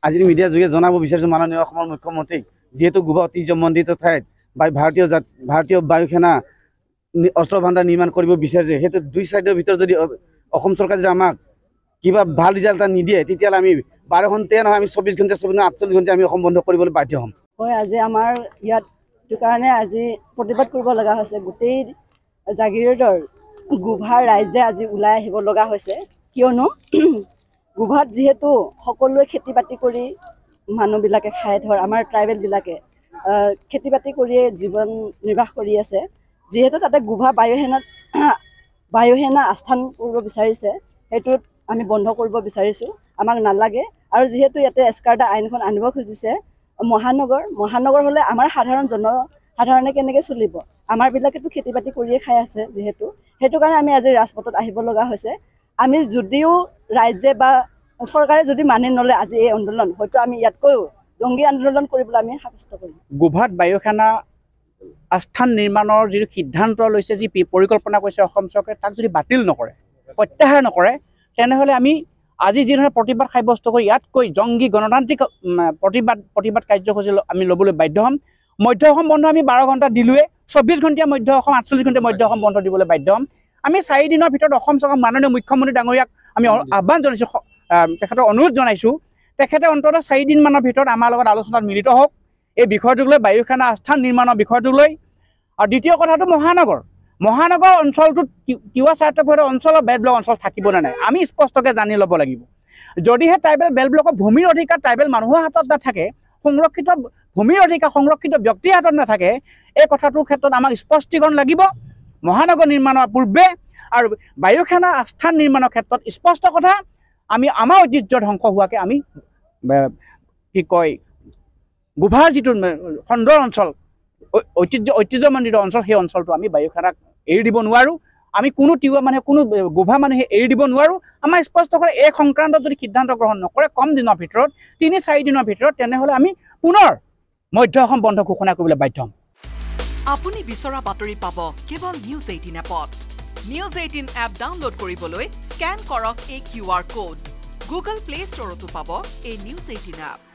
আজিৰ মিডিয়া যোগে জনাব বিচাৰিছো মাননীয় অসমৰ মুখ্যমন্ত্ৰীক যেহেতু গুভা ঐতিহ্যমণ্ডিত ঠাইত ভাৰতীয় বায়ু সেনা অস্ত্ৰ ভাণ্ডাৰ নিৰ্মাণ কৰিব বিচাৰিছে সেইটো দুই সাইডৰ ভিতৰত যদি অসম চৰকাৰে যদি আমাক কিবা ভাল ৰিজাল্ট নিদিয়ে তেতিয়াহ'লে আমি 12 ঘণ্টা নহয় আমি 24 ঘণ্টা 48 ঘণ্টা আমি অসম বন্ধ কৰিবলৈ বাধ্য হ'ম। হয় আজি আমাৰ ইয়াত কাৰণে আজি প্ৰতিবাদ কৰিব লগা হৈছে গোটেই জাগিৰোডৰ গুভাৰ ৰাইজে আজি ওলাই আহিব লগা হৈছে কিয়নো গুভাত যেহেতু সকলোৱে খেতি বাতি কৰি মানুহবিলাকে খায় ধৰ আমাৰ ট্ৰাইবেলবিলাকে খেতি বাতি কৰিয়ে জীৱন নিৰ্বাহ কৰি আছে যেহেতু তাতে গুভা বায়ুসেনা আস্থান কৰিব বিচাৰিছে সেইটোত আমি বন্ধ কৰিব বিচাৰিছোঁ আমাক নালাগে আৰু যেহেতু ইয়াতে এস্কাৰ্টা আইনখন আনিব খুজিছে মহানগৰ হ'লে আমাৰ সাধাৰণে কেনেকৈ চলিব আমাৰবিলাকেতো খেতি বাতি কৰিয়ে খাই আছে যিহেতু সেইটো কাৰণে আমি আজি ৰাজপথত আহিব লগা হৈছে আমি যদিও ৰাজ্যে বা চৰকাৰে যদি মানি নলয় আজি এই আন্দোলন হয়তো আমি ইয়াতকৈও জংগী আন্দোলন কৰিবলৈ আমি সাব্যস্ত কৰিম। গুভাত বায়ুসেনা আস্থান নিৰ্মাণৰ যি সিদ্ধান্ত লৈছে যি পৰিকল্পনা কৰিছে অসম চৰকাৰে তাক যদি বাতিল নকৰে প্ৰত্যাহাৰ নকৰে তেনেহ'লে আমি আজি যি ধৰণে প্ৰতিবাদ সাব্যস্ত কৰি ইয়াতকৈ জংগী গণতান্ত্ৰিক প্ৰতিবাদ কাৰ্যসূচী আমি ল'বলৈ বাধ্য হ'ম। মধ্য অসম বন্ধ আমি 12 ঘণ্টা দিলোৱে 24 ঘণ্টীয়া মধ্য অসম 48 ঘণ্টীয়া মধ্য অসম বন্ধ দিবলৈ বাধ্য হ'ম। আমি 4 দিনৰ ভিতৰত অসম চৰকাৰ মাননীয় মুখ্যমন্ত্ৰী ডাঙৰীয়াক আমি আহ্বান জনাইছোঁ তেখেতক অনুৰোধ জনাইছোঁ তেখেতে অন্ততঃ 4 দিনমানৰ ভিতৰত আমাৰ লগত আলোচনাত মিলিত হওক এই বিষয়টোক লৈ বায়ুসেনা আস্থান নিৰ্মাণৰ বিষয়টোক লৈ। আৰু দ্বিতীয় কথাটো মহানগৰ অঞ্চলটোত তিৱা স্বায়ত্তশাসিত অঞ্চলৰ বেল ব্লক অঞ্চল থাকিব নে নাই আমি স্পষ্টকৈ জানি ল'ব লাগিব। যদিহে ট্ৰাইবেল বেল ব্লকৰ ভূমিৰ অধিকাৰ ট্ৰাইবেল মানুহৰ হাতত নাথাকে সংৰক্ষিত ভূমিৰ অধিকাৰ সংৰক্ষিত ব্যক্তিৰ হাতত নাথাকে এই কথাটোৰ ক্ষেত্ৰত আমাক স্পষ্টীকৰণ লাগিব মহানগৰ নিৰ্মাণৰ পূৰ্বে আৰু বায়ুসেনা আস্থান নিৰ্মাণৰ ক্ষেত্ৰত স্পষ্ট কথা আমি আমাৰ ঐতিহ্য ধ্বংস হোৱাকৈ আমি কি কয় গুভাৰ যিটো খণ্ডৰ অঞ্চল ঐতিহ্যমণ্ডিত অঞ্চল সেই অঞ্চলটো আমি বায়ুসেনাক এৰি দিব নোৱাৰোঁ আমি কোনো তিৱা মানুহে কোনো গুভা মানুহে এৰি দিব নোৱাৰোঁ। আমাৰ স্পষ্ট কৰে এই সংক্ৰান্তত যদি সিদ্ধান্ত গ্ৰহণ নকৰে কম দিনৰ ভিতৰত 3-4 দিনৰ ভিতৰত তেনেহ'লে আমি পুনৰ মধ্য অসম বন্ধ ঘোষণা কৰিবলৈ বাধ্য হ'ম। আপুনি বিচৰা বাতৰি পাব কেৱল নিউজ 18 এপত। নিউজ 18 এপ ডাউনলোড কৰিবলৈ স্কেন কৰক এই QR কোড। গুগল প্লে ষ্টৰতো পাব এই নিউজ 18 এপ।